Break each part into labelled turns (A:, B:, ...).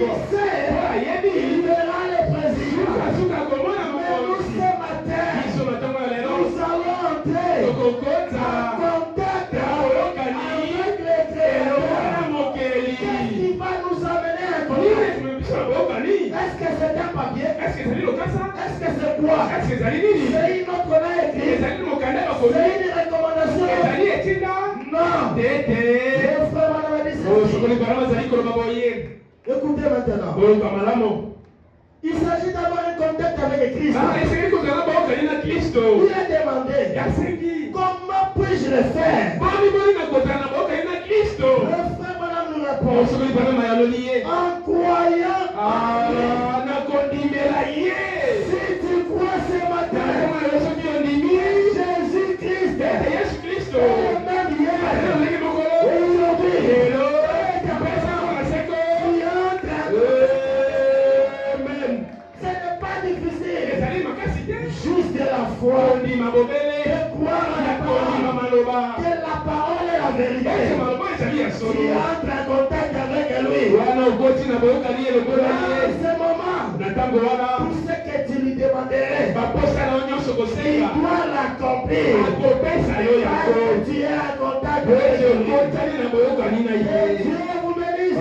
A: il verra le président. Mais nous, ce matin, nous allons entrer en contact avec les créateurs. Qu'est-ce qui va nous amener en contact? Est-ce que c'est un papier? Est-ce que c'est quoi? C'est une autre main écrite? C'est une recommandation? Non. Écoutez maintenant. Il s'agit d'avoir un contact avec Christ. Il a demandé, comment puis-je le faire? Le frère Madame nous répond, en croyant si tu crois ce matin, Jésus-Christ est le même hier, aujourd'hui, ce n'est pas difficile. Juste la foi, de croire à la parole, que la parole est la vérité. Tu entres en contact avec lui. À ce moment, tout ce que tu lui demanderais, il doit l'accomplir. Parce que tu es en contact avec lui. Dieu vous bénisse.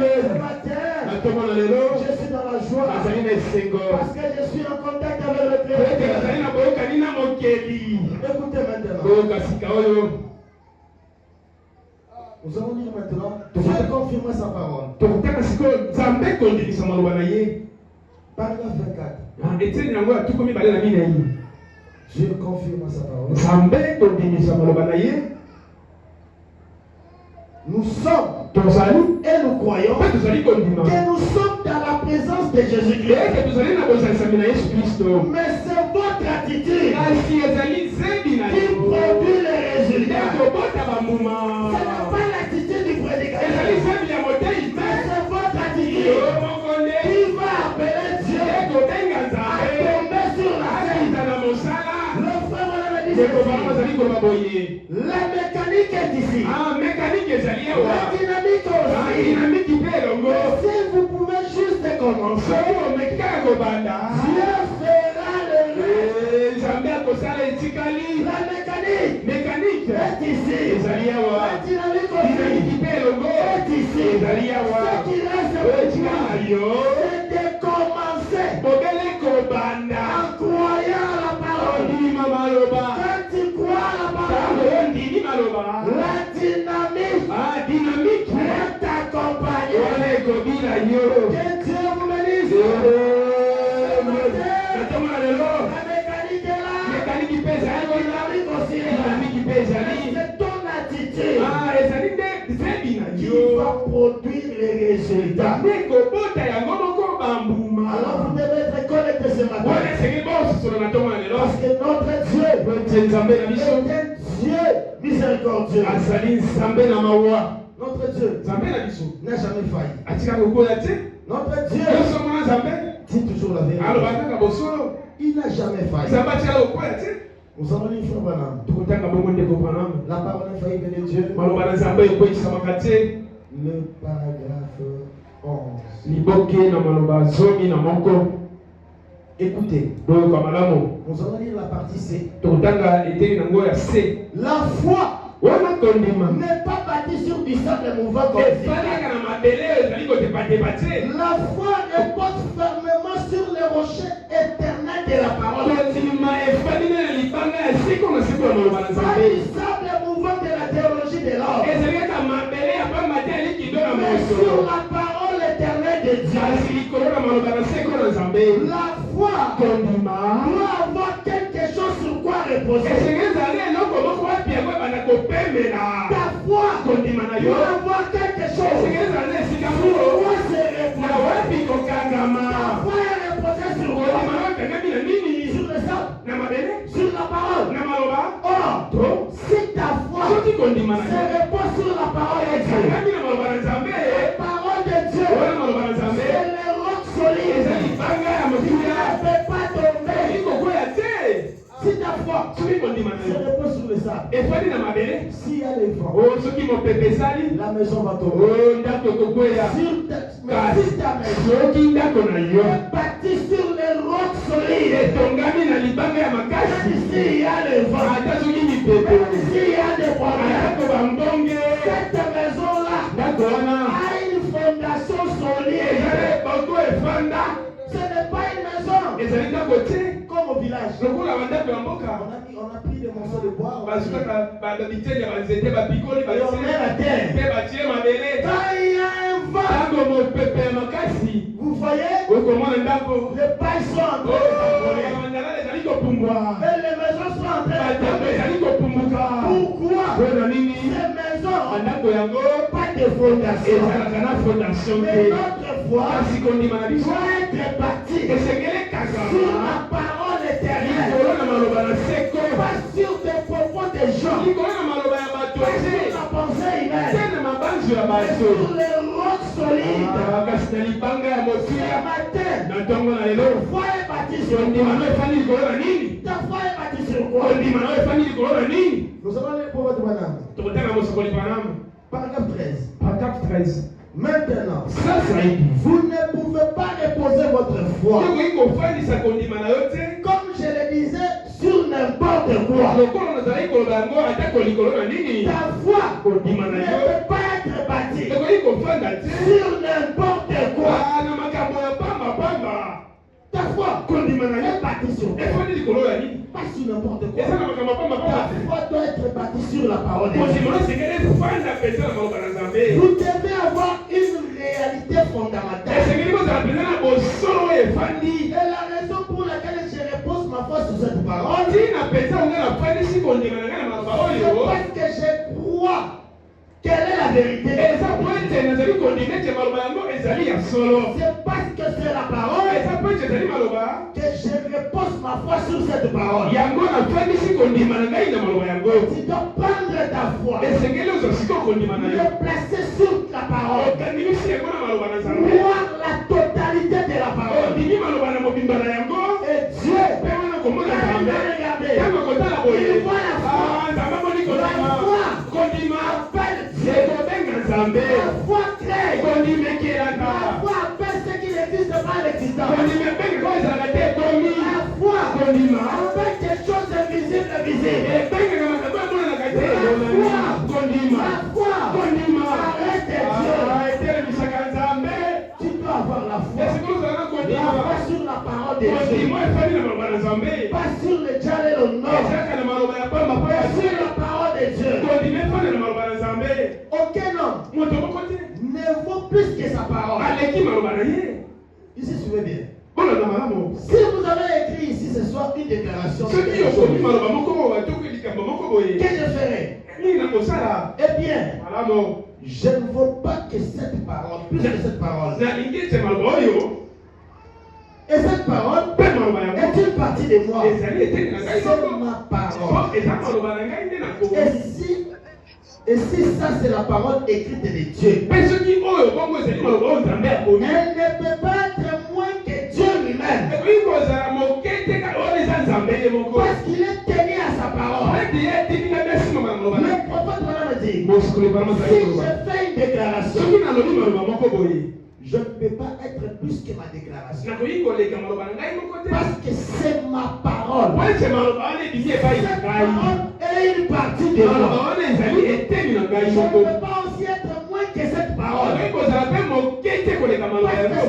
A: Ce matin, je suis dans la joie parce que je suis en contact avec le Créateur. Écoutez maintenant. Nous allons dire maintenant, Dieu confirme sa parole. Paragraphe 24. Dieu confirme sa parole. Nous sommes et nous croyons que nous sommes dans la présence de Jésus-Christ. Mais c'est votre attitude qui produit les résultats. Ce n'est pas l'attitude du prédicateur, mais c'est votre attitude qui va appeler Dieu à tomber sur la scène. Le frère me dit la mécanique est ici. La dynamique aussi. Si vous pouvez juste commencer, Dieu fera le reste. La mécanique est ici. La dynamique aussi est ici. Ce qui reste c'est de commencer en croyant à la parole. Quand tu crois à la parole, la dynamique va t'accompagner. Que Dieu vous bénisse. La mécanique est là. La dynamique aussi est là. C'est ton attitude qui va produire les résultats. Alors vous devez être connectés ce matin. Parce que notre Dieu est un Dieu miséricordieux. Notre Dieu n'a jamais failli. Notre Dieu dit toujours la vérité. Il n'a jamais failli. Nous allons lire frère Branham. La parole infaillible de Dieu. Le paragraphe 11. Écoutez. Nous allons lire la partie C. La foi n'est pas bâtie sur du sable mouvant comme la foi repose fermement sur les rochers éternels de la parole. Pas du sable mouvant de la théologie de l'homme, mais sur la parole éternelle de Dieu. La foi doit avoir quelque chose sur quoi reposer. Ta foi doit avoir quelque chose sur quoi se reposer. Ta foi est reposée sur quoi? Sur le sable, sur la parole. Or, si ta foi se repose sur la parole de Dieu, la parole de Dieu, c'est le roc solide. Tu ne peux pas tomber. Si ta foi
B: foi se repose sur le sable. S'il y a les vents, la maison va tomber. Mais si ta maison est bâtie sur les rocs solides, même s'il y a les vents, même s'il y a des problèmes, cette maison-là a une fondation solide. Ce n'est pas une maison comme au village. On a pris des morceaux de bois. Et on met la terre. Quand il y a un vent, vous voyez, les pailles sont en train de s'envoler. Et les maisons sont en train de tomber. Pourquoi? Ces maisons, pas de fondation. Mais notre foi doit être bâtie sur la parole éternelle. Pas sur des propos des gens. Pas sur la pensée humaine. Mais sur les rocs solides. Ce matin, ta foi est bâtie sur quoi? Ta foi est bâtie sur quoi? Nous allons aller pour votre madame. Paragraphe 13. Maintenant, vous ne pouvez pas reposer votre foi, comme je le disais, sur n'importe quoi. Ta foi ne peut pas être bâtie sur n'importe quoi. Ta foi est bâtie sur quoi? Pas sur n'importe quoi. Ta foi doit être bâtie sur la parole de Dieu. Vous devez avoir une réalité fondamentale. Et la raison pour laquelle je repose ma foi sur cette parole, c'est parce que je crois quelle est la vérité. C'est parce que c'est la parole que je repose ma foi sur cette parole. Tu dois prendre ta foi, le placer sur la parole, voir la totalité de la parole. Et Dieu, quand il va regarder, il voit la foi. La foi appelle Dieu. La foi crée. La foi appelle ce qui n'existe pas l'existant. La foi appelle des choses invisibles visibles. La foi arrête Dieu. Tu dois avoir la foi. La foi sur la parole de Dieu. Pas sur le diable et le nord. Mais sur la parole de Dieu. Aucun homme ne vaut plus que sa parole. Ici, suivez bien. Si vous avez écrit ici ce soir une déclaration, que je ferai? Eh bien, je ne veux pas que cette parole, plus que cette parole. Et cette parole est une partie de moi. C'est ma parole. Et si ça c'est la parole écrite de Dieu, elle ne peut pas être moins que Dieu lui-même. Parce qu'il est tenu à sa parole. Le prophète va me dire, si je fais une déclaration, je ne peux pas être plus que ma déclaration. Parce que c'est ma parole. Cette parole est une partie de moi. Je ne peux pas aussi être moins que cette parole. Parce que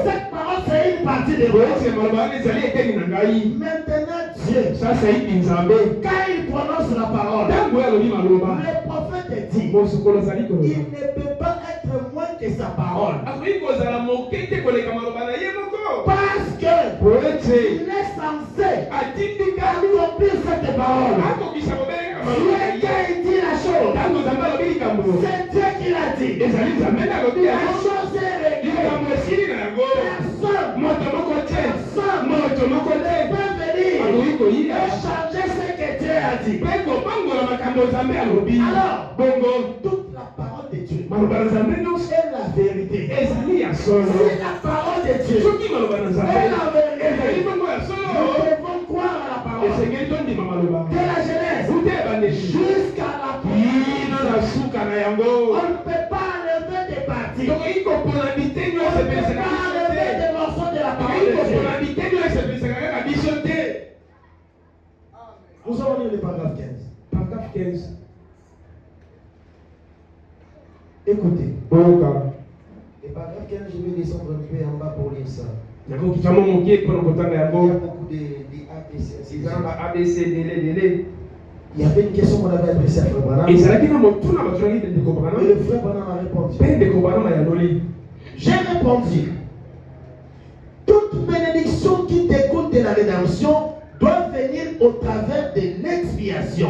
B: cette parole c'est une partie de moi. Maintenant Dieu, quand il prononce la parole, le prophète dit, il ne peut pas être moins que sa parole. Parce que il est censé accomplir cette parole. Dieu qui a dit la chose, c'est Dieu qui l'a dit. La chose est réglée. Personne ne peut venir et changer ce que Dieu a dit. Alors, toute la parole de Dieu est la vérité. C'est la parole de Dieu est la vérité. Nous devons croire à la parole. Que la
A: On ne peut pas enlever des parties. On ne peut pas enlever des morceaux de la parole de Dieu. Nous allons lire le paragraphe 15.
B: Paragraphe 15.
A: Écoutez. Le paragraphe 15, je vais descendre un peu en bas pour lire ça. Il y a beaucoup de ABCD. Il y avait une question qu'on avait adressée à Frère Branham. Et le Frère Branham a répondu. J'ai répondu. Toute bénédiction qui découle de la rédemption doit venir au travers de l'expiation.